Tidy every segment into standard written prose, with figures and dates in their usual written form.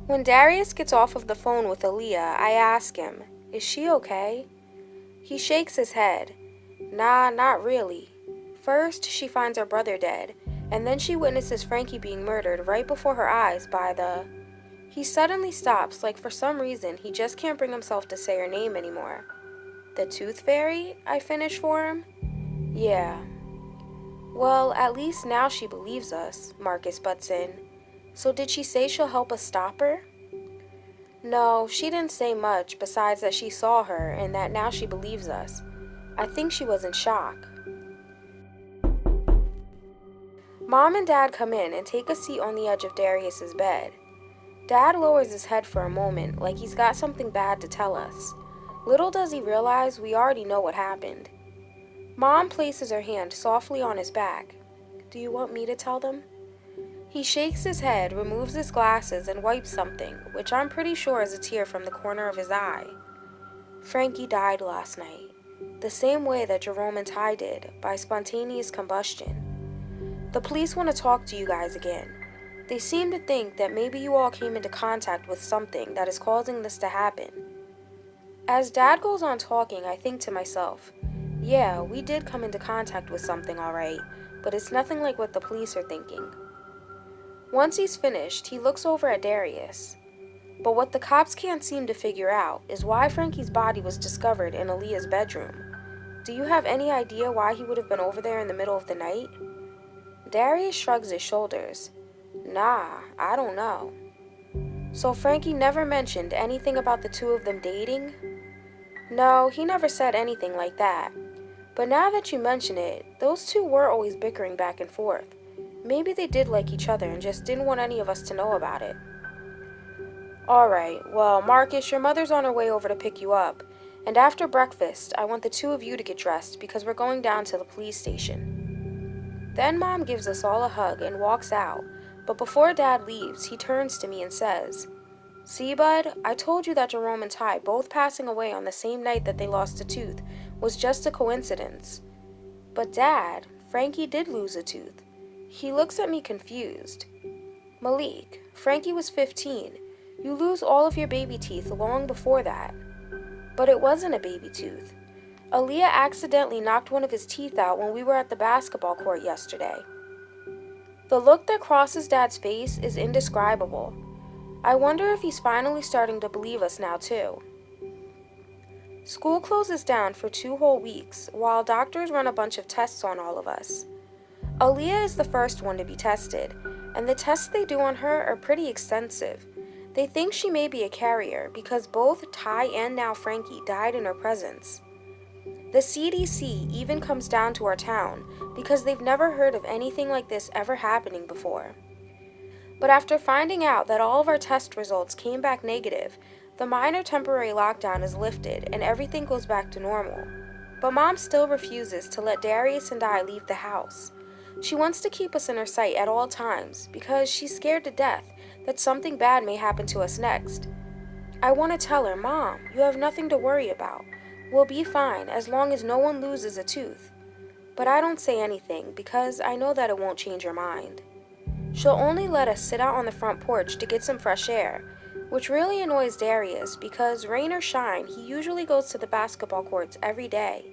When Darius gets off of the phone with Aaliyah, I ask him, "Is she okay?" He shakes his head. "Nah, not really. First, she finds her brother dead, and then she witnesses Frankie being murdered right before her eyes by the..." He suddenly stops, like for some reason he just can't bring himself to say her name anymore. "The Tooth Fairy?" I finish for him. "Yeah." "Well, at least now she believes us," Marcus butts in. "So did she say she'll help us stop her?" "No, she didn't say much besides that she saw her and that now she believes us. I think she was in shock." Mom and Dad come in and take a seat on the edge of Darius's bed. Dad lowers his head for a moment, like he's got something bad to tell us. Little does he realize we already know what happened. Mom places her hand softly on his back. "Do you want me to tell them?" He shakes his head, removes his glasses, and wipes something, which I'm pretty sure is a tear from the corner of his eye. "Frankie died last night, the same way that Jerome and Ty did, by spontaneous combustion. The police want to talk to you guys again. They seem to think that maybe you all came into contact with something that is causing this to happen." As Dad goes on talking, I think to myself, yeah, we did come into contact with something alright, but it's nothing like what the police are thinking. Once he's finished, he looks over at Darius. "But what the cops can't seem to figure out is why Frankie's body was discovered in Aaliyah's bedroom. Do you have any idea why he would have been over there in the middle of the night?" Darius shrugs his shoulders. "Nah, I don't know." "So Frankie never mentioned anything about the two of them dating?" "No, he never said anything like that. But now that you mention it, those two were always bickering back and forth. Maybe they did like each other and just didn't want any of us to know about it." "Alright, well, Marcus, your mother's on her way over to pick you up, and after breakfast, I want the two of you to get dressed because we're going down to the police station." Then Mom gives us all a hug and walks out, but before Dad leaves, he turns to me and says, "See, Bud, I told you that Jerome and Ty both passing away on the same night that they lost a tooth was just a coincidence." "But Dad, Frankie did lose a tooth." He looks at me confused. "Malik, Frankie was 15. You lose all of your baby teeth long before that." "But it wasn't a baby tooth. Aaliyah accidentally knocked one of his teeth out when we were at the basketball court yesterday." The look that crosses Dad's face is indescribable. I wonder if he's finally starting to believe us now, too. School closes down for 2 whole weeks, while doctors run a bunch of tests on all of us. Aaliyah is the first one to be tested, and the tests they do on her are pretty extensive. They think she may be a carrier because both Ty and now Frankie died in her presence. The CDC even comes down to our town because they've never heard of anything like this ever happening before. But after finding out that all of our test results came back negative, the minor temporary lockdown is lifted and everything goes back to normal. But Mom still refuses to let Darius and I leave the house. She wants to keep us in her sight at all times because she's scared to death that something bad may happen to us next. I want to tell her, "Mom, you have nothing to worry about. We'll be fine as long as no one loses a tooth." But I don't say anything because I know that it won't change her mind. She'll only let us sit out on the front porch to get some fresh air, which really annoys Darius because rain or shine, he usually goes to the basketball courts every day.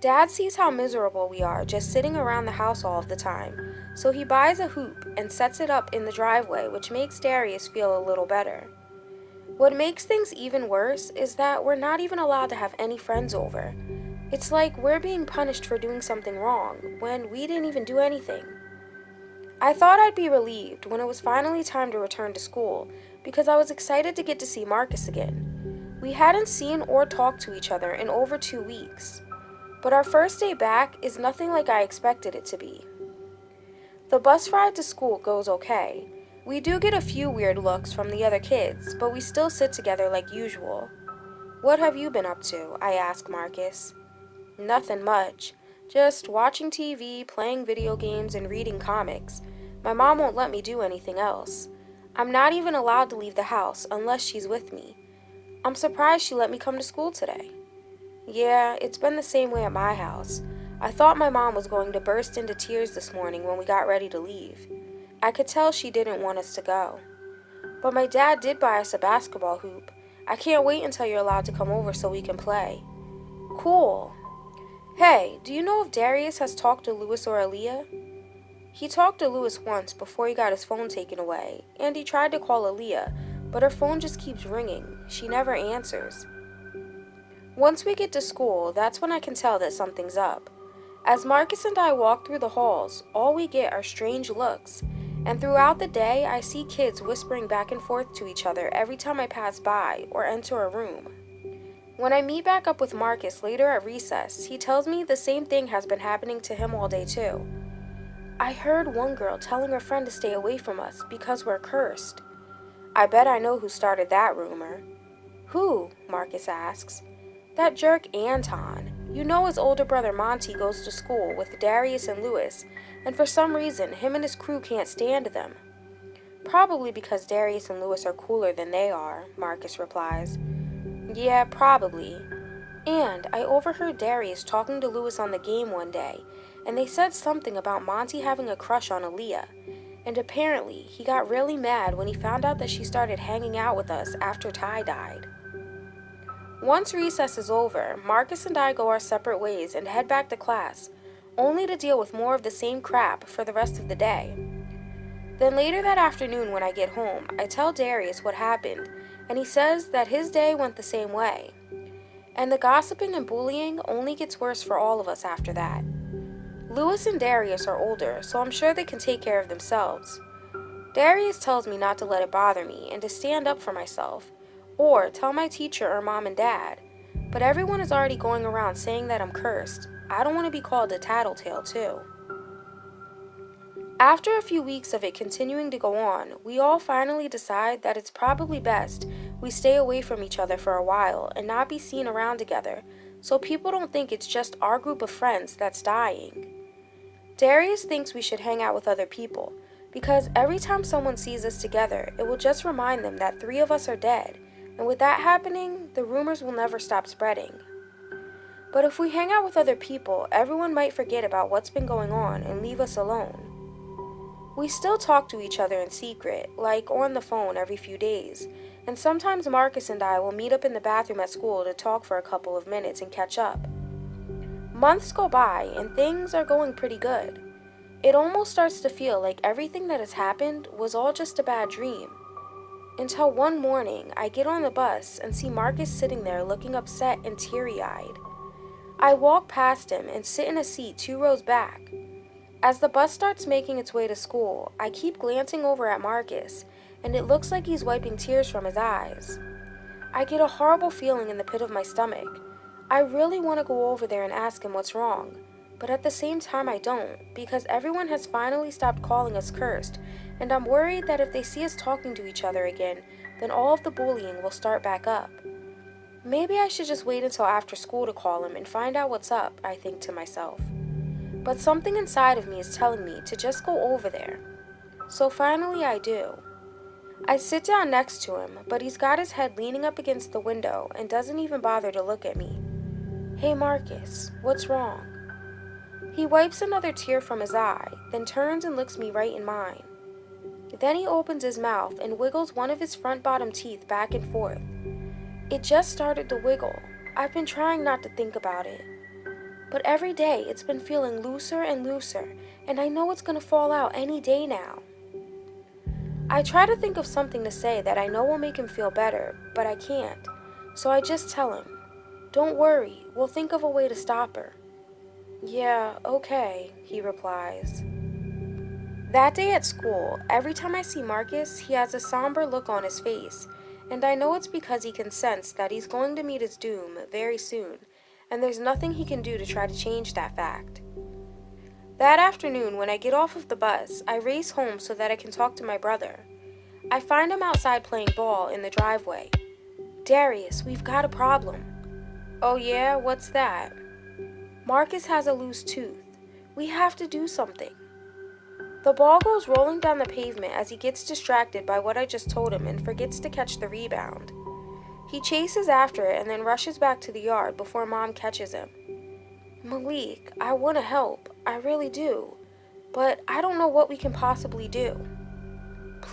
Dad sees how miserable we are just sitting around the house all of the time, so he buys a hoop and sets it up in the driveway, which makes Darius feel a little better. What makes things even worse is that we're not even allowed to have any friends over. It's like we're being punished for doing something wrong when we didn't even do anything. I thought I'd be relieved when it was finally time to return to school because I was excited to get to see Marcus again. We hadn't seen or talked to each other in over 2 weeks. But our first day back is nothing like I expected it to be. The bus ride to school goes okay. We do get a few weird looks from the other kids, but we still sit together like usual. "What have you been up to?" I ask Marcus. "Nothing much. Just watching TV, playing video games, and reading comics. My mom won't let me do anything else. I'm not even allowed to leave the house unless she's with me. I'm surprised she let me come to school today." "Yeah, it's been the same way at my house. I thought my mom was going to burst into tears this morning when we got ready to leave. I could tell she didn't want us to go." But my dad did buy us a basketball hoop. I can't wait until you're allowed to come over so we can play. Cool. Hey, do you know if Darius has talked to Lewis or Aaliyah? He talked to Lewis once before he got his phone taken away, and he tried to call Aaliyah, but her phone just keeps ringing. She never answers. Once we get to school, that's when I can tell that something's up. As Marcus and I walk through the halls, all we get are strange looks, and throughout the day I see kids whispering back and forth to each other every time I pass by or enter a room. When I meet back up with Marcus later at recess, he tells me the same thing has been happening to him all day too. I heard one girl telling her friend to stay away from us because we're cursed. I bet I know who started that rumor. Who? Marcus asks. That jerk Anton. You know his older brother Monty goes to school with Darius and Lewis, and for some reason him and his crew can't stand them. Probably because Darius and Lewis are cooler than they are, Marcus replies. Yeah, probably. And I overheard Darius talking to Lewis on the game one day, and they said something about Monty having a crush on Aaliyah, and apparently he got really mad when he found out that she started hanging out with us after Ty died. Once recess is over, Marcus and I go our separate ways and head back to class, only to deal with more of the same crap for the rest of the day. Then later that afternoon when I get home, I tell Darius what happened, and he says that his day went the same way. And the gossiping and bullying only gets worse for all of us after that. Lewis and Darius are older, so I'm sure they can take care of themselves. Darius tells me not to let it bother me and to stand up for myself, or tell my teacher or mom and dad, but everyone is already going around saying that I'm cursed. I don't want to be called a tattletale too. After a few weeks of it continuing to go on, we all finally decide that it's probably best we stay away from each other for a while and not be seen around together, so people don't think it's just our group of friends that's dying. Darius thinks we should hang out with other people, because every time someone sees us together, it will just remind them that 3 of us are dead, and with that happening, the rumors will never stop spreading. But if we hang out with other people, everyone might forget about what's been going on and leave us alone. We still talk to each other in secret, like on the phone every few days, and sometimes Marcus and I will meet up in the bathroom at school to talk for a couple of minutes and catch up. Months go by and things are going pretty good. It almost starts to feel like everything that has happened was all just a bad dream. Until one morning, I get on the bus and see Marcus sitting there looking upset and teary-eyed. I walk past him and sit in a seat 2 rows back. As the bus starts making its way to school, I keep glancing over at Marcus, and it looks like he's wiping tears from his eyes. I get a horrible feeling in the pit of my stomach. I really want to go over there and ask him what's wrong, but at the same time I don't, because everyone has finally stopped calling us cursed, and I'm worried that if they see us talking to each other again, then all of the bullying will start back up. Maybe I should just wait until after school to call him and find out what's up, I think to myself. But something inside of me is telling me to just go over there. So finally I do. I sit down next to him, but he's got his head leaning up against the window and doesn't even bother to look at me. Hey Marcus, what's wrong? He wipes another tear from his eye, then turns and looks me right in mine. Then he opens his mouth and wiggles one of his front bottom teeth back and forth. It just started to wiggle. I've been trying not to think about it. But every day it's been feeling looser and looser, and I know it's going to fall out any day now. I try to think of something to say that I know will make him feel better, but I can't. So I just tell him, "Don't worry, we'll think of a way to stop her." "Yeah, okay," he replies. That day at school, every time I see Marcus, he has a somber look on his face, and I know it's because he can sense that he's going to meet his doom very soon, and there's nothing he can do to try to change that fact. That afternoon, when I get off of the bus, I race home so that I can talk to my brother. I find him outside playing ball in the driveway. "Darius, we've got a problem." "Oh yeah, what's that?" "Marcus has a loose tooth. We have to do something." The ball goes rolling down the pavement as he gets distracted by what I just told him and forgets to catch the rebound. He chases after it and then rushes back to the yard before Mom catches him. "Malik, I want to help. I really do. But I don't know what we can possibly do."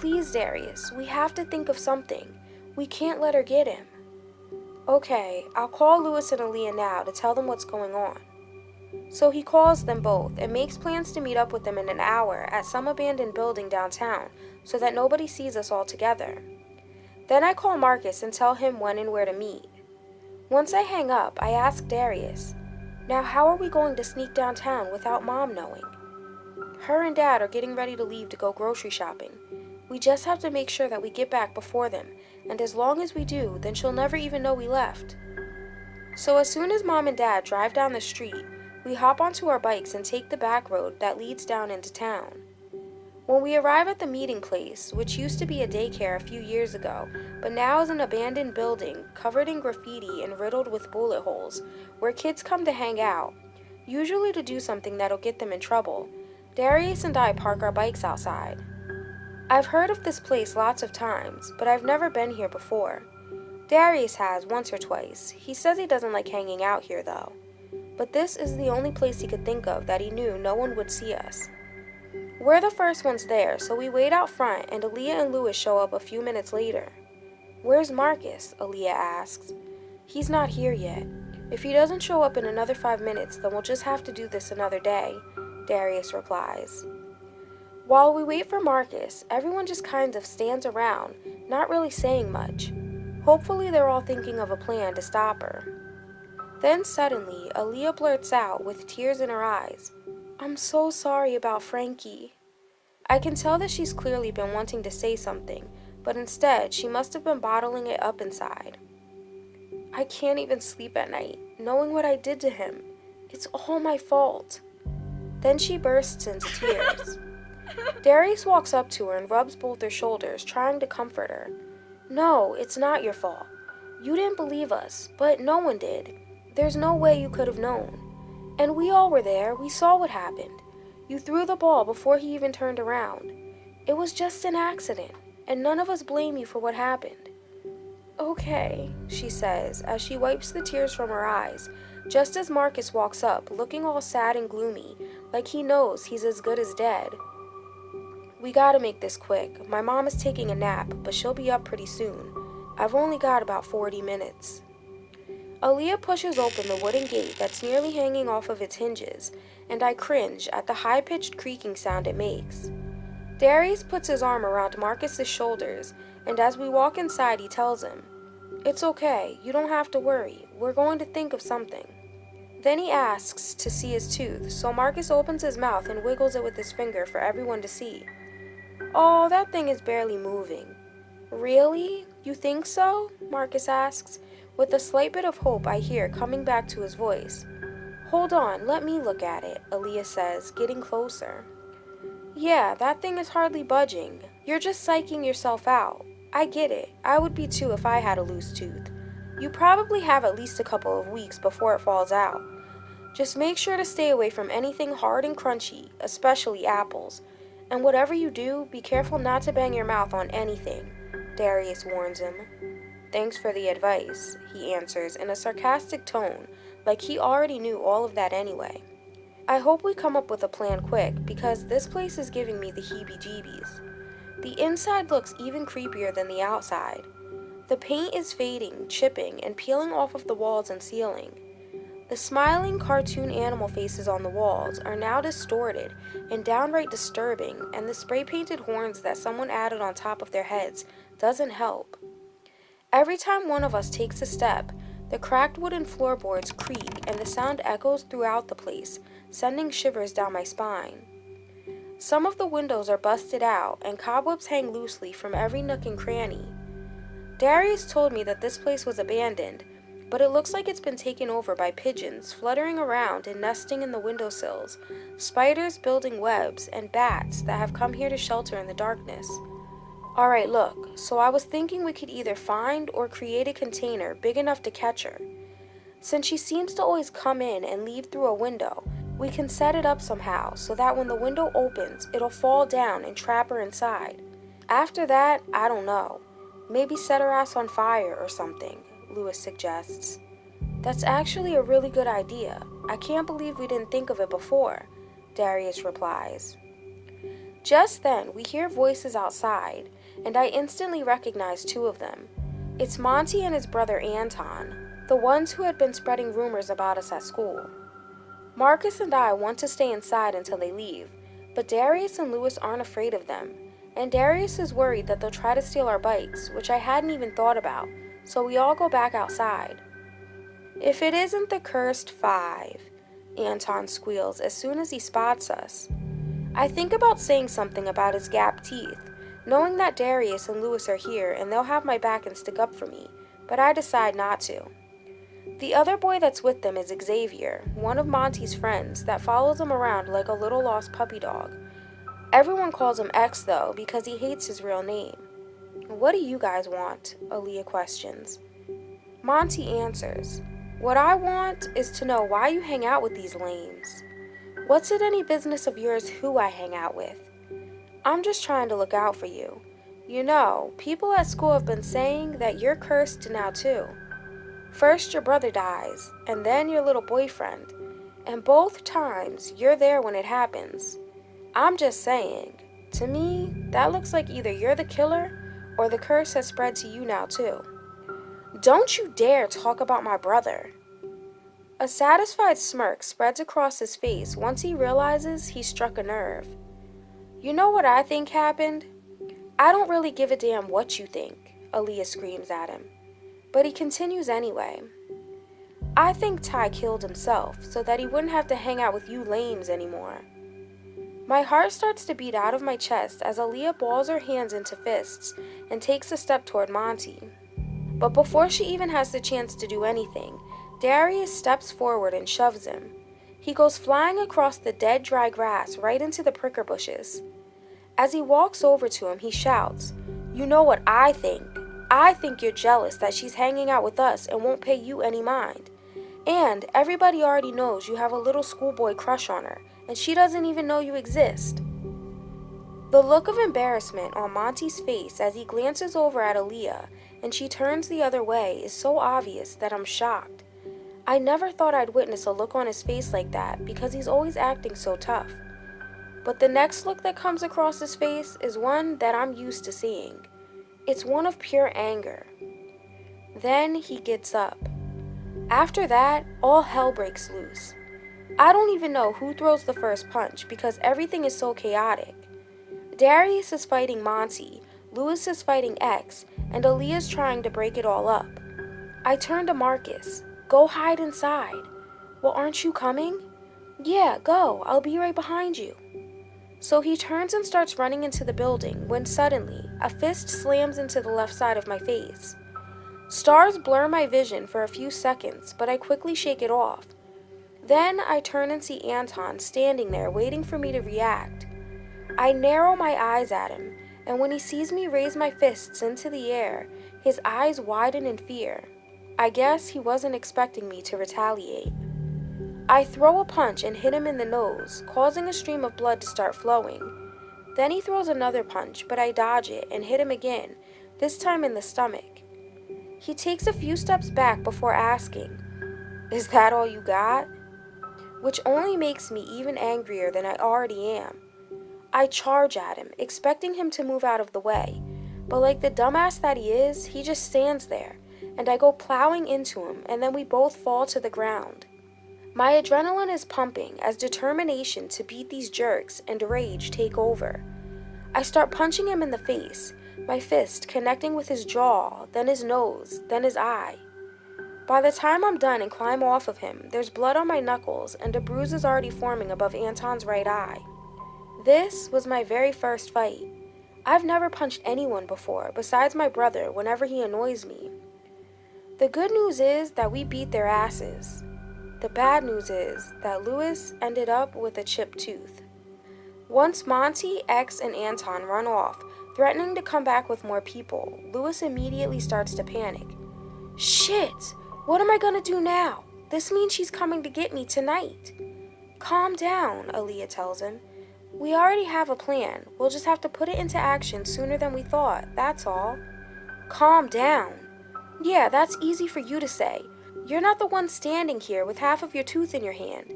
Please, Darius, we have to think of something. We can't let her get him. Okay, I'll call Lewis and Aaliyah now to tell them what's going on. So he calls them both and makes plans to meet up with them in an hour at some abandoned building downtown so that nobody sees us all together. Then I call Marcus and tell him when and where to meet. Once I hang up, I ask Darius, now how are we going to sneak downtown without Mom knowing? Her and Dad are getting ready to leave to go grocery shopping. We just have to make sure that we get back before them, and as long as we do, then she'll never even know we left. So as soon as Mom and Dad drive down the street, we hop onto our bikes and take the back road that leads down into town. When we arrive at the meeting place, which used to be a daycare a few years ago, but now is an abandoned building covered in graffiti and riddled with bullet holes, where kids come to hang out, usually to do something that'll get them in trouble, Darius and I park our bikes outside. I've heard of this place lots of times, but I've never been here before. Darius has once or twice. He says he doesn't like hanging out here though. But this is the only place he could think of that he knew no one would see us. We're the first ones there, so we wait out front and Aaliyah and Lewis show up a few minutes later. Where's Marcus? Aaliyah asks. He's not here yet. If he doesn't show up in another 5 minutes, then we'll just have to do this another day, Darius replies. While we wait for Marcus, everyone just kind of stands around, not really saying much. Hopefully they're all thinking of a plan to stop her. Then suddenly, Aaliyah blurts out with tears in her eyes, I'm so sorry about Frankie. I can tell that she's clearly been wanting to say something, but instead she must have been bottling it up inside. I can't even sleep at night, knowing what I did to him. It's all my fault. Then she bursts into tears. Darius walks up to her and rubs both her shoulders, trying to comfort her. No, it's not your fault. You didn't believe us, but no one did. There's no way you could have known. And we all were there. We saw what happened. You threw the ball before he even turned around. It was just an accident, and none of us blame you for what happened. Okay, she says, as she wipes the tears from her eyes, just as Marcus walks up, looking all sad and gloomy, like he knows he's as good as dead. We gotta make this quick. My mom is taking a nap, but she'll be up pretty soon. I've only got about 40 minutes. Aaliyah pushes open the wooden gate that's nearly hanging off of its hinges, and I cringe at the high-pitched creaking sound it makes. Darius puts his arm around Marcus's shoulders, and as we walk inside, he tells him, It's okay, you don't have to worry. We're going to think of something. Then he asks to see his tooth, so Marcus opens his mouth and wiggles it with his finger for everyone to see. Oh, that thing is barely moving. Really? You think so? Marcus asks, with a slight bit of hope I hear coming back to his voice. Hold on, let me look at it, Aaliyah says, getting closer. Yeah, that thing is hardly budging. You're just psyching yourself out. I get it. I would be too if I had a loose tooth. You probably have at least a couple of weeks before it falls out. Just make sure to stay away from anything hard and crunchy, especially apples. And whatever you do, be careful not to bang your mouth on anything, Darius warns him. Thanks for the advice, he answers in a sarcastic tone, like he already knew all of that anyway. I hope we come up with a plan quick, because this place is giving me the heebie-jeebies. The inside looks even creepier than the outside. The paint is fading, chipping, and peeling off of the walls and ceiling. The smiling cartoon animal faces on the walls are now distorted and downright disturbing, and the spray-painted horns that someone added on top of their heads doesn't help. Every time one of us takes a step, the cracked wooden floorboards creak and the sound echoes throughout the place, sending shivers down my spine. Some of the windows are busted out, and cobwebs hang loosely from every nook and cranny. Darius told me that this place was abandoned, but it looks like it's been taken over by pigeons fluttering around and nesting in the windowsills, spiders building webs, and bats that have come here to shelter in the darkness. Alright, look, so I was thinking we could either find or create a container big enough to catch her. Since she seems to always come in and leave through a window, we can set it up somehow so that when the window opens, it'll fall down and trap her inside. After that, I don't know. Maybe set her ass on fire or something, Lewis suggests. That's actually a really good idea. I can't believe we didn't think of it before, Darius replies. Just then, we hear voices outside, and I instantly recognize two of them. It's Monty and his brother Anton, the ones who had been spreading rumors about us at school. Marcus and I want to stay inside until they leave, but Darius and Lewis aren't afraid of them, and Darius is worried that they'll try to steal our bikes, which I hadn't even thought about, so we all go back outside. "If it isn't the cursed 5, Anton squeals as soon as he spots us. I think about saying something about his gap teeth, knowing that Darius and Lewis are here and they'll have my back and stick up for me, but I decide not to. The other boy that's with them is Xavier, one of Monty's friends that follows him around like a little lost puppy dog. Everyone calls him X though because he hates his real name. "What do you guys want?" Aaliyah questions. Monty answers, "What I want is to know why you hang out with these lames. What's it any business of yours who I hang out with? I'm just trying to look out for you. You know, people at school have been saying that you're cursed now too. First your brother dies, and then your little boyfriend, and both times you're there when it happens. I'm just saying, to me, that looks like either you're the killer or the curse has spread to you now too. Don't you dare talk about my brother." A satisfied smirk spreads across his face once he realizes he struck a nerve. "You know what I think happened?" "I don't really give a damn what you think," Aaliyah screams at him. But he continues anyway. "I think Ty killed himself so that he wouldn't have to hang out with you lames anymore." My heart starts to beat out of my chest as Aaliyah balls her hands into fists and takes a step toward Monty. But before she even has the chance to do anything, Darius steps forward and shoves him. He goes flying across the dead dry grass right into the pricker bushes. As he walks over to him, he shouts, "You know what I think? I think you're jealous that she's hanging out with us and won't pay you any mind. And everybody already knows you have a little schoolboy crush on her, and she doesn't even know you exist." The look of embarrassment on Monty's face as he glances over at Aaliyah and she turns the other way is so obvious that I'm shocked. I never thought I'd witness a look on his face like that because he's always acting so tough. But the next look that comes across his face is one that I'm used to seeing. It's one of pure anger. Then he gets up. After that, all hell breaks loose. I don't even know who throws the first punch because everything is so chaotic. Darius is fighting Monty, Lewis is fighting X, and Aaliyah's trying to break it all up. I turn to Marcus. "Go hide inside." "Well, aren't you coming?" "Yeah, go. I'll be right behind you." So he turns and starts running into the building when suddenly a fist slams into the left side of my face. Stars blur my vision for a few seconds, but I quickly shake it off. Then I turn and see Anton standing there waiting for me to react. I narrow my eyes at him, and when he sees me raise my fists into the air, his eyes widen in fear. I guess he wasn't expecting me to retaliate. I throw a punch and hit him in the nose, causing a stream of blood to start flowing. Then he throws another punch, but I dodge it and hit him again, this time in the stomach. He takes a few steps back before asking, "Is that all you got?" Which only makes me even angrier than I already am. I charge at him, expecting him to move out of the way, but like the dumbass that he is, he just stands there, and I go plowing into him, and then we both fall to the ground. My adrenaline is pumping as determination to beat these jerks and rage take over. I start punching him in the face, my fist connecting with his jaw, then his nose, then his eye. By the time I'm done and climb off of him, there's blood on my knuckles and a bruise is already forming above Anton's right eye. This was my very first fight. I've never punched anyone before besides my brother whenever he annoys me. The good news is that we beat their asses. The bad news is that Lewis ended up with a chipped tooth. Once Monty, X, and Anton run off, threatening to come back with more people, Lewis immediately starts to panic. "Shit! What am I gonna do now? This means she's coming to get me tonight." "Calm down," Aaliyah tells him. "We already have a plan. We'll just have to put it into action sooner than we thought, that's all." "Calm down." "Yeah, that's easy for you to say. You're not the one standing here with half of your tooth in your hand.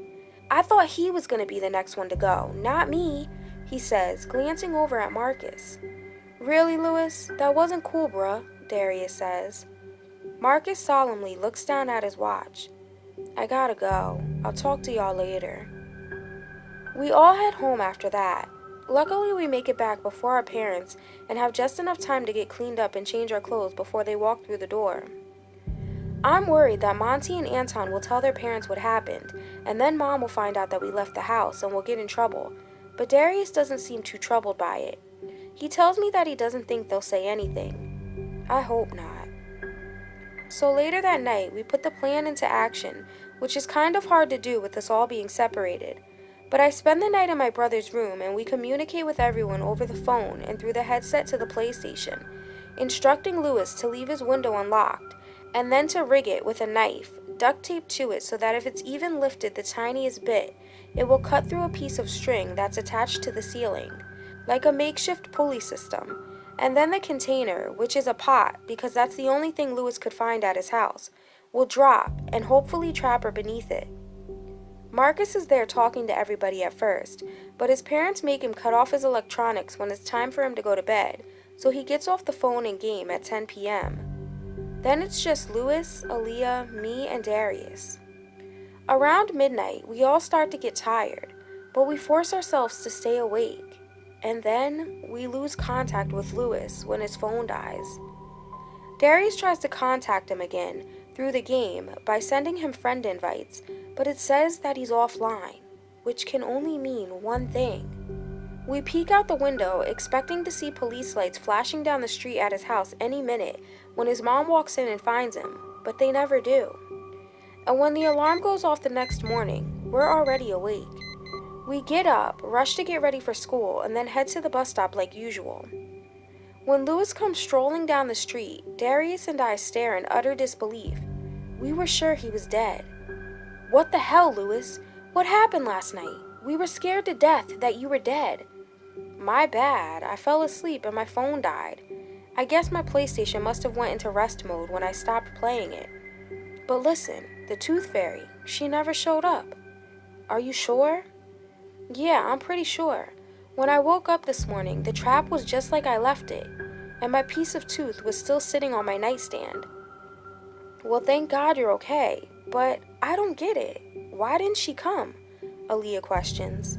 I thought he was going to be the next one to go, not me. he says, glancing over at Marcus. Really, Lewis? That wasn't cool, bruh, Darius says. Marcus solemnly looks down at his watch. I gotta go. I'll talk to y'all later. We all head home after that. Luckily, we make it back before our parents and have just enough time to get cleaned up and change our clothes before they walk through the door. I'm worried that Monty and Anton will tell their parents what happened, and then Mom will find out that we left the house and we'll get in trouble, but Darius doesn't seem too troubled by it. He tells me that he doesn't think they'll say anything. I hope not. So later that night, we put the plan into action, which is kind of hard to do with us all being separated. But I spend the night in my brother's room and we communicate with everyone over the phone and through the headset to the PlayStation, instructing Lewis to leave his window unlocked, and then to rig it with a knife, duct taped to it so that if it's even lifted the tiniest bit, it will cut through a piece of string that's attached to the ceiling, like a makeshift pulley system. And then the container, which is a pot because that's the only thing Lewis could find at his house, will drop and hopefully trap her beneath it. Marcus is there talking to everybody at first, but his parents make him cut off his electronics when it's time for him to go to bed, so he gets off the phone and game at 10 p.m. Then it's just Lewis, Aaliyah, me, and Darius. Around midnight, we all start to get tired, but we force ourselves to stay awake, and then we lose contact with Lewis when his phone dies. Darius tries to contact him again through the game by sending him friend invites, but it says that he's offline, which can only mean one thing. We peek out the window, expecting to see police lights flashing down the street at his house any minute when his mom walks in and finds him, but they never do. And when the alarm goes off the next morning, we're already awake. We get up, rush to get ready for school, and then head to the bus stop like usual. When Lewis comes strolling down the street, Darius and I stare in utter disbelief. We were sure he was dead. What the hell, Lewis? What happened last night? We were scared to death that you were dead. My bad. I fell asleep and my phone died. I guess my PlayStation must have went into rest mode when I stopped playing it. But listen, the Tooth Fairy, she never showed up. Are you sure? Yeah, I'm pretty sure. When I woke up this morning, the trap was just like I left it, and my piece of tooth was still sitting on my nightstand. Well, thank God you're okay, but I don't get it. Why didn't she come? Aaliyah questions.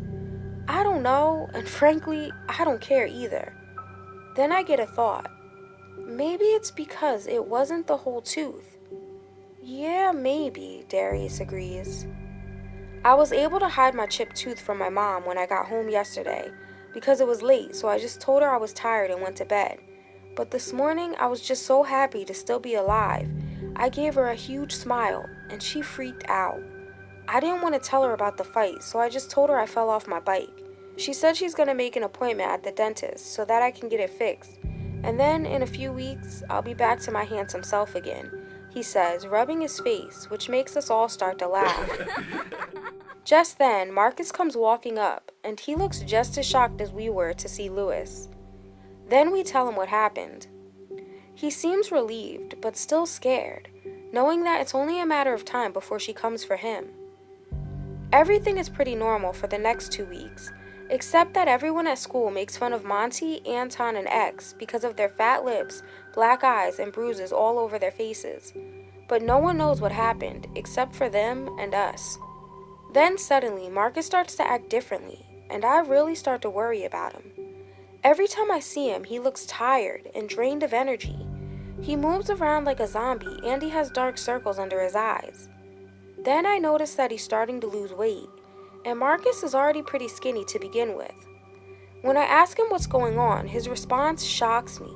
I don't know, and frankly, I don't care either. Then I get a thought. Maybe it's because it wasn't the whole tooth. Yeah, maybe, Darius agrees. I was able to hide my chipped tooth from my mom when I got home yesterday because it was late, so I just told her I was tired and went to bed. But this morning, I was just so happy to still be alive. I gave her a huge smile, and she freaked out. I didn't want to tell her about the fight, so I just told her I fell off my bike. She said she's going to make an appointment at the dentist so that I can get it fixed. And then, in a few weeks, I'll be back to my handsome self again, he says, rubbing his face, which makes us all start to laugh. Just then, Marcus comes walking up, and he looks just as shocked as we were to see Lewis. Then we tell him what happened. He seems relieved, but still scared, knowing that it's only a matter of time before she comes for him. Everything is pretty normal for the next 2 weeks, except that everyone at school makes fun of Monty, Anton, and X because of their fat lips, black eyes, and bruises all over their faces. But no one knows what happened, except for them and us. Then suddenly, Marcus starts to act differently, and I really start to worry about him. Every time I see him, he looks tired and drained of energy. He moves around like a zombie, and he has dark circles under his eyes. Then I notice that he's starting to lose weight, and Marcus is already pretty skinny to begin with. When I ask him what's going on, his response shocks me.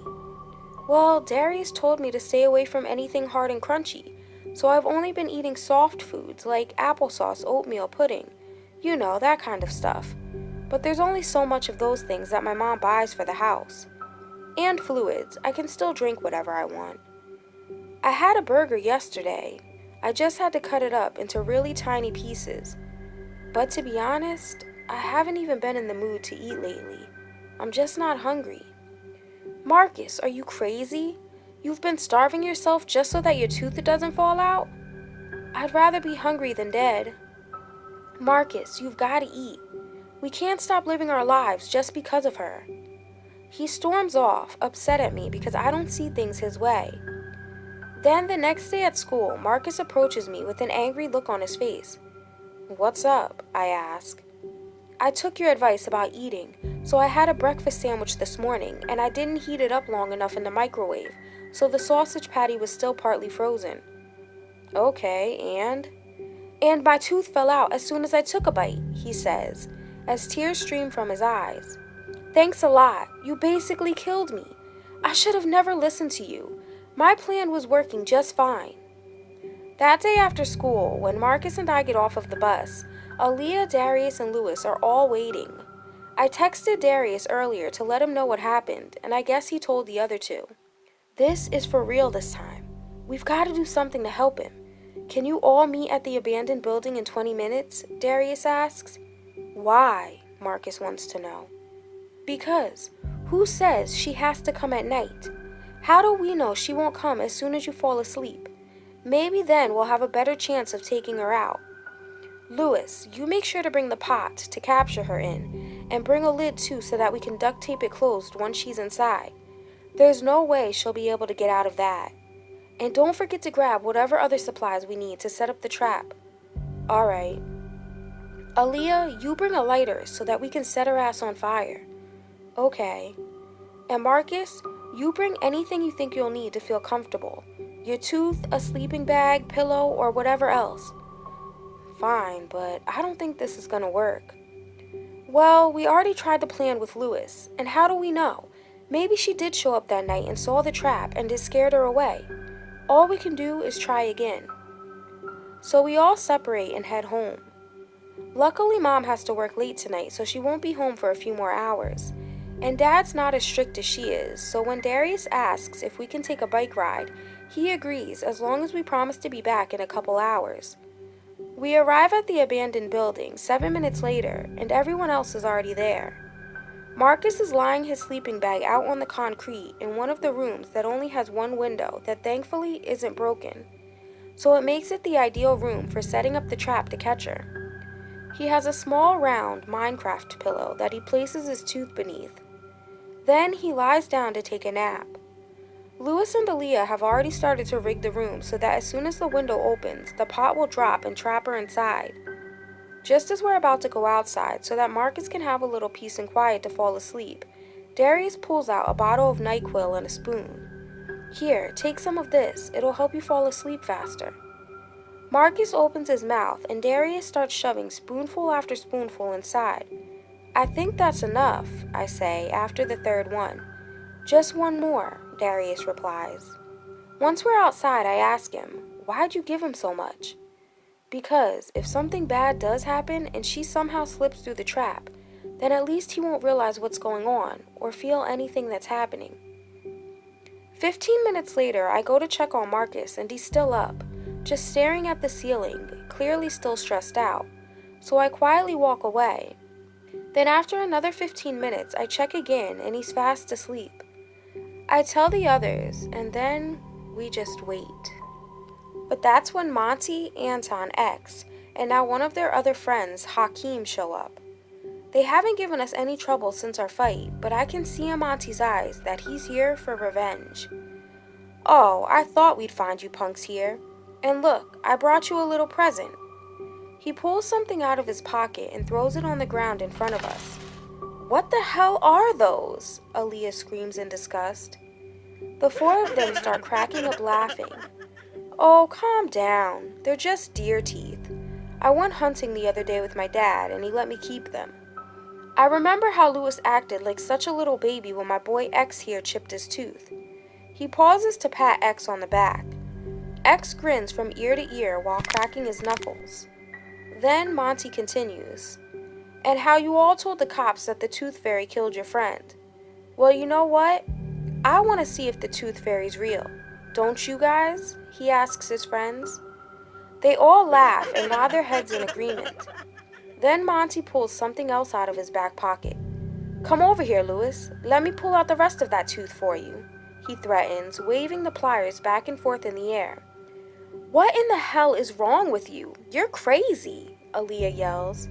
Well, Darius told me to stay away from anything hard and crunchy, so I've only been eating soft foods like applesauce, oatmeal, pudding, you know, that kind of stuff. But there's only so much of those things that my mom buys for the house. And fluids, I can still drink whatever I want. I had a burger yesterday. I just had to cut it up into really tiny pieces. But to be honest, I haven't even been in the mood to eat lately. I'm just not hungry. Marcus, are you crazy? You've been starving yourself just so that your tooth doesn't fall out? I'd rather be hungry than dead. Marcus, you've got to eat. We can't stop living our lives just because of her. He storms off, upset at me because I don't see things his way. Then the next day at school, Marcus approaches me with an angry look on his face. "What's up?" I ask. "I took your advice about eating, so I had a breakfast sandwich this morning, and I didn't heat it up long enough in the microwave, so the sausage patty was still partly frozen." "Okay, and?" "And my tooth fell out as soon as I took a bite," he says, as tears stream from his eyes. "Thanks a lot. You basically killed me. I should have never listened to you. My plan was working just fine." That day after school, when Marcus and I get off of the bus, Aaliyah, Darius, and Lewis are all waiting. I texted Darius earlier to let him know what happened, and I guess he told the other two. "This is for real this time. We've got to do something to help him. Can you all meet at the abandoned building in 20 minutes? Darius asks. "Why?" Marcus wants to know. "Because who says she has to come at night? How do we know she won't come as soon as you fall asleep? Maybe then we'll have a better chance of taking her out. Lewis, you make sure to bring the pot to capture her in, and bring a lid too so that we can duct tape it closed once she's inside. There's no way she'll be able to get out of that. And don't forget to grab whatever other supplies we need to set up the trap." "All right." "Aaliyah, you bring a lighter so that we can set her ass on fire." "Okay." "And Marcus, you bring anything you think you'll need to feel comfortable. Your tooth, a sleeping bag, pillow, or whatever else." "Fine, but I don't think this is gonna work." "Well, we already tried the plan with Lewis, and how do we know? Maybe she did show up that night and saw the trap and it scared her away. All we can do is try again." So we all separate and head home. Luckily, Mom has to work late tonight, so she won't be home for a few more hours. And Dad's not as strict as she is, so when Darius asks if we can take a bike ride, he agrees as long as we promise to be back in a couple hours. We arrive at the abandoned building 7 minutes later, and everyone else is already there. Marcus is lying his sleeping bag out on the concrete in one of the rooms that only has one window that thankfully isn't broken, so it makes it the ideal room for setting up the trap to catch her. He has a small round Minecraft pillow that he places his tooth beneath. Then he lies down to take a nap. Lewis and Aaliyah have already started to rig the room so that as soon as the window opens, the pot will drop and trap her inside. Just as we're about to go outside so that Marcus can have a little peace and quiet to fall asleep, Darius pulls out a bottle of NyQuil and a spoon. "Here, take some of this. It'll help you fall asleep faster." Marcus opens his mouth and Darius starts shoving spoonful after spoonful inside. "I think that's enough," I say after the third one. "Just one more," Darius replies. Once we're outside, I ask him, "Why'd you give him so much?" "Because if something bad does happen and she somehow slips through the trap, then at least he won't realize what's going on or feel anything that's happening." 15 minutes later, I go to check on Marcus and he's still up, just staring at the ceiling, clearly still stressed out, so I quietly walk away. Then after another 15 minutes, I check again and he's fast asleep. I tell the others, and then we just wait. But that's when Monty, Anton, X, and now one of their other friends, Hakeem, show up. They haven't given us any trouble since our fight, but I can see in Monty's eyes that he's here for revenge. "Oh, I thought we'd find you punks here. And look, I brought you a little present." He pulls something out of his pocket and throws it on the ground in front of us. "What the hell are those?" Aaliyah screams in disgust. The four of them start cracking up laughing. "Oh, calm down. They're just deer teeth. I went hunting the other day with my dad and he let me keep them. I remember how Lewis acted like such a little baby when my boy X here chipped his tooth." He pauses to pat X on the back. X grins from ear to ear while cracking his knuckles. Then Monty continues, "And how you all told the cops that the tooth fairy killed your friend. Well, you know what? I want to see if the tooth fairy's real. Don't you guys?" he asks his friends. They all laugh and nod their heads in agreement. Then Monty pulls something else out of his back pocket. "Come over here, Lewis. Let me pull out the rest of that tooth for you," he threatens, waving the pliers back and forth in the air. "What in the hell is wrong with you? You're crazy," Aaliyah yells.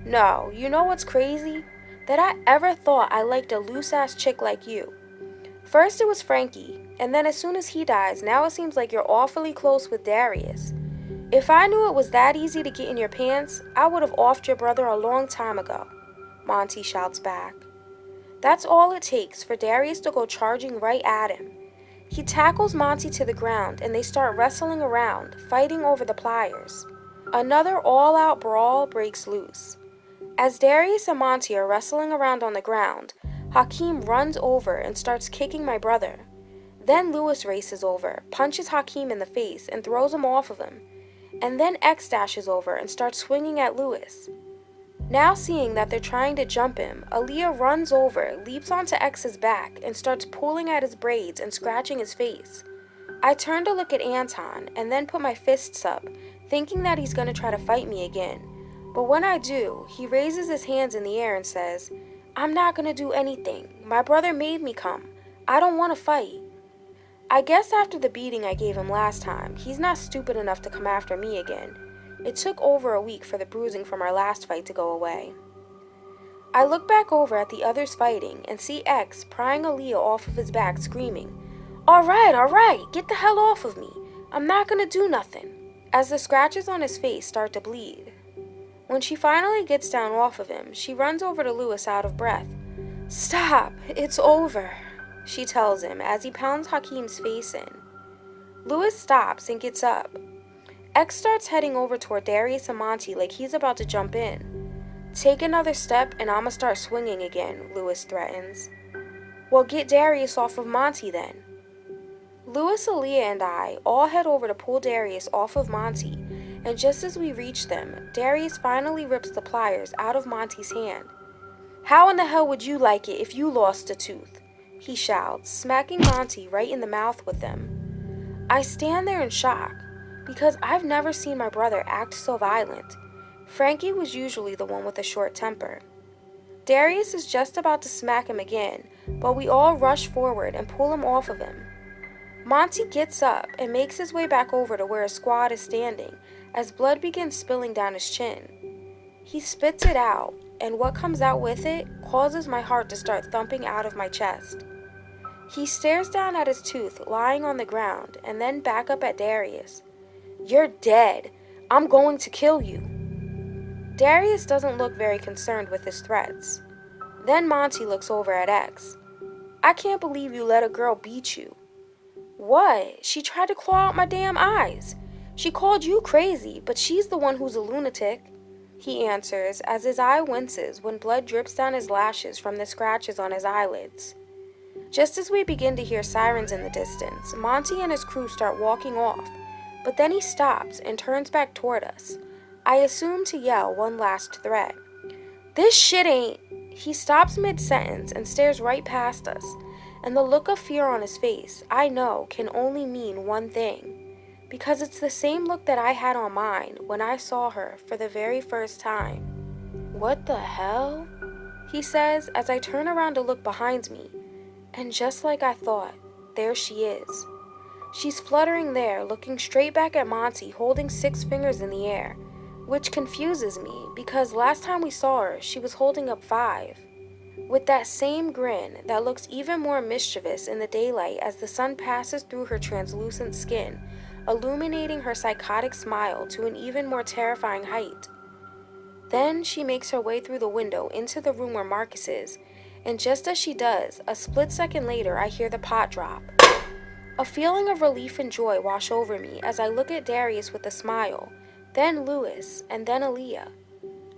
No, you know what's crazy? That I ever thought I liked a loose-ass chick like you. First it was Frankie, and then as soon as he dies, now it seems like you're awfully close with Darius. If I knew it was that easy to get in your pants, I would have offed your brother a long time ago, Monty shouts back. That's all it takes for Darius to go charging right at him. He tackles Monty to the ground and they start wrestling around, fighting over the pliers. Another all-out brawl breaks loose. As Darius and Monty are wrestling around on the ground, Hakeem runs over and starts kicking my brother. Then Lewis races over, punches Hakeem in the face and throws him off of him. And then X dashes over and starts swinging at Lewis. Now seeing that they're trying to jump him, Aaliyah runs over, leaps onto X's back, and starts pulling at his braids and scratching his face. I turn to look at Anton, and then put my fists up, thinking that he's going to try to fight me again. But when I do, he raises his hands in the air and says, "I'm not going to do anything. My brother made me come. I don't want to fight." I guess after the beating I gave him last time, he's not stupid enough to come after me again. It took over a week for the bruising from our last fight to go away. I look back over at the others fighting and see X prying Aaliyah off of his back screaming, all right, get the hell off of me. I'm not gonna do nothing," as the scratches on his face start to bleed. When she finally gets down off of him, she runs over to Lewis out of breath. "Stop, it's over," she tells him as he pounds Hakeem's face in. Lewis stops and gets up. X starts heading over toward Darius and Monty like he's about to jump in. "Take another step and I'ma start swinging again," Lewis threatens. "Well, get Darius off of Monty then." Lewis, Aaliyah, and I all head over to pull Darius off of Monty, and just as we reach them, Darius finally rips the pliers out of Monty's hand. "How in the hell would you like it if you lost a tooth?" he shouts, smacking Monty right in the mouth with them. I stand there in shock, because I've never seen my brother act so violent. Frankie was usually the one with a short temper. Darius is just about to smack him again, but we all rush forward and pull him off of him. Monty gets up and makes his way back over to where his squad is standing as blood begins spilling down his chin. He spits it out, and what comes out with it causes my heart to start thumping out of my chest. He stares down at his tooth lying on the ground and then back up at Darius. "You're dead. I'm going to kill you." Darius doesn't look very concerned with his threats. Then Monty looks over at X. "I can't believe you let a girl beat you." "What? She tried to claw out my damn eyes. She called you crazy, but she's the one who's a lunatic," he answers as his eye winces when blood drips down his lashes from the scratches on his eyelids. Just as we begin to hear sirens in the distance, Monty and his crew start walking off, but then he stops and turns back toward us. I assume to yell one last threat. "This shit ain't..." He stops mid-sentence and stares right past us, and the look of fear on his face, I know, can only mean one thing, because it's the same look that I had on mine when I saw her for the very first time. "What the hell?" he says as I turn around to look behind me, and just like I thought, there she is. She's fluttering there, looking straight back at Monty, holding 6 fingers in the air, which confuses me because last time we saw her, she was holding up 5. With that same grin that looks even more mischievous in the daylight as the sun passes through her translucent skin, illuminating her psychotic smile to an even more terrifying height. Then she makes her way through the window into the room where Marcus is, and just as she does, a split second later I hear the pot drop. A feeling of relief and joy wash over me as I look at Darius with a smile, then Lewis, and then Aaliyah.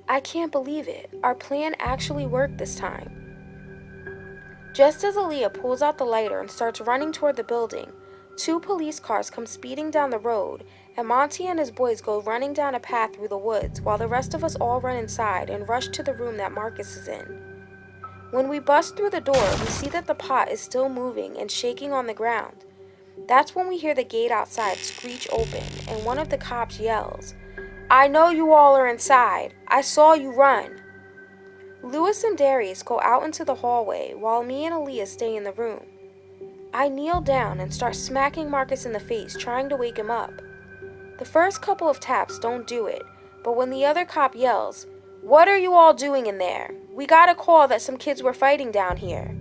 I can't believe it. Our plan actually worked this time. Just as Aaliyah pulls out the lighter and starts running toward the building, 2 police cars come speeding down the road, and Monty and his boys go running down a path through the woods while the rest of us all run inside and rush to the room that Marcus is in. When we bust through the door, we see that the pot is still moving and shaking on the ground. That's when we hear the gate outside screech open, and one of the cops yells, "I know you all are inside. I saw you run." Lewis and Darius go out into the hallway while me and Aaliyah stay in the room. I kneel down and start smacking Marcus in the face, trying to wake him up. The first couple of taps don't do it, but when the other cop yells, "What are you all doing in there? We got a call that some kids were fighting down here."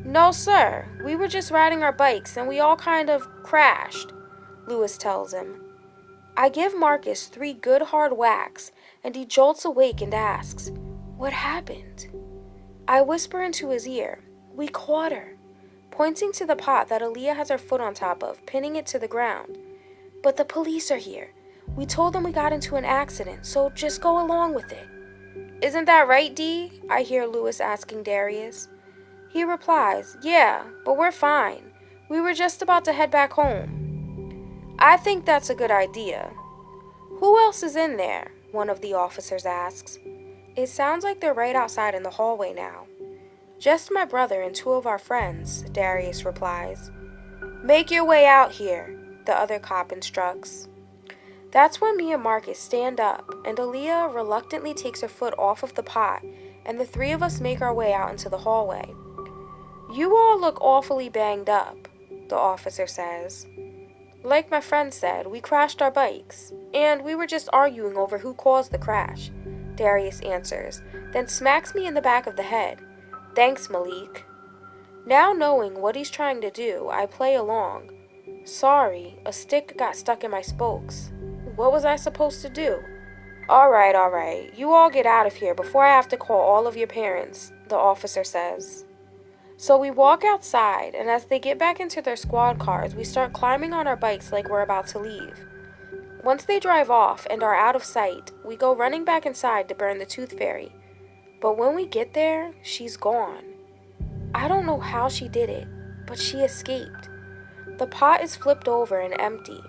"No, sir. We were just riding our bikes and we all kind of crashed," Lewis tells him. I give Marcus 3 good hard whacks, and he jolts awake and asks, "What happened?" I whisper into his ear, "We caught her," pointing to the pot that Aaliyah has her foot on top of, pinning it to the ground. "But the police are here. We told them we got into an accident, so just go along with it." "Isn't that right, Dee?" I hear Lewis asking Darius. He replies, "Yeah, but we're fine. We were just about to head back home." I think that's a good idea. "Who else is in there?" one of the officers asks. It sounds like they're right outside in the hallway now. "Just my brother and 2 of our friends," Darius replies. "Make your way out here," the other cop instructs. That's when me and Marcus stand up, and Aaliyah reluctantly takes her foot off of the pot, and the 3 of us make our way out into the hallway. "You all look awfully banged up," the officer says. "Like my friend said, we crashed our bikes, and we were just arguing over who caused the crash," Darius answers, then smacks me in the back of the head. "Thanks, Malik." Now knowing what he's trying to do, I play along. "Sorry, a stick got stuck in my spokes. What was I supposed to do?" All right. You all get out of here before I have to call all of your parents," the officer says. So we walk outside, and as they get back into their squad cars, we start climbing on our bikes like we're about to leave. Once they drive off and are out of sight, we go running back inside to burn the tooth fairy. But when we get there, she's gone. I don't know how she did it, but she escaped. The pot is flipped over and empty.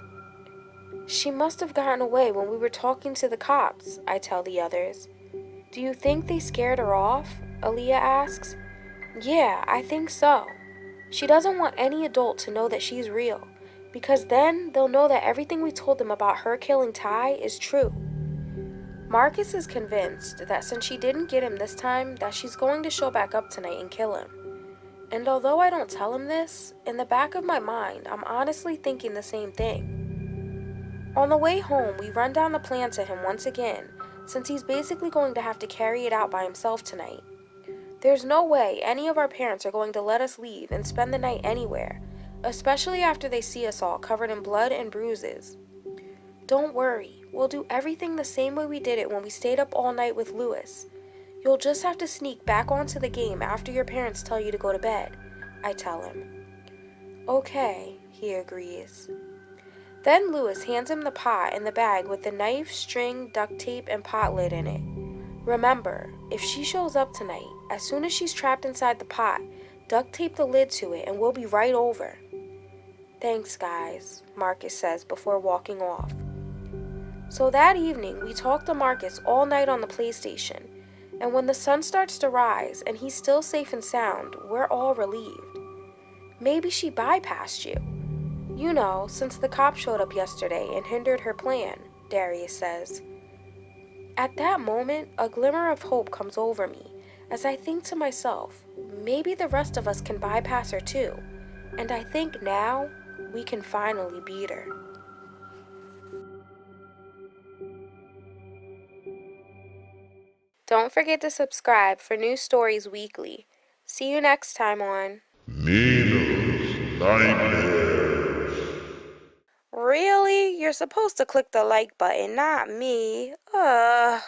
"She must have gotten away when we were talking to the cops," I tell the others. "Do you think they scared her off?" Aaliyah asks. "Yeah, I think so. She doesn't want any adult to know that she's real, because then they'll know that everything we told them about her killing Ty is true." Marcus is convinced that since she didn't get him this time, that she's going to show back up tonight and kill him. And although I don't tell him this, in the back of my mind, I'm honestly thinking the same thing. On the way home, we run down the plan to him once again, since he's basically going to have to carry it out by himself tonight. There's no way any of our parents are going to let us leave and spend the night anywhere, especially after they see us all covered in blood and bruises. "Don't worry, we'll do everything the same way we did it when we stayed up all night with Lewis. You'll just have to sneak back onto the game after your parents tell you to go to bed," I tell him. "Okay," he agrees. Then Lewis hands him the pot and the bag with the knife, string, duct tape, and pot lid in it. "Remember, if she shows up tonight, as soon as she's trapped inside the pot, duct tape the lid to it and we'll be right over." "Thanks, guys," Marcus says before walking off. So that evening, we talk to Marcus all night on the PlayStation, and when the sun starts to rise and he's still safe and sound, we're all relieved. "Maybe she bypassed you. You know, since the cop showed up yesterday and hindered her plan," Darius says. At that moment, a glimmer of hope comes over me as I think to myself, maybe the rest of us can bypass her too, and I think now we can finally beat her. Don't forget to subscribe for new stories weekly. See you next time on Nina's Nightmares. Really? You're supposed to click the like button, not me. Ugh.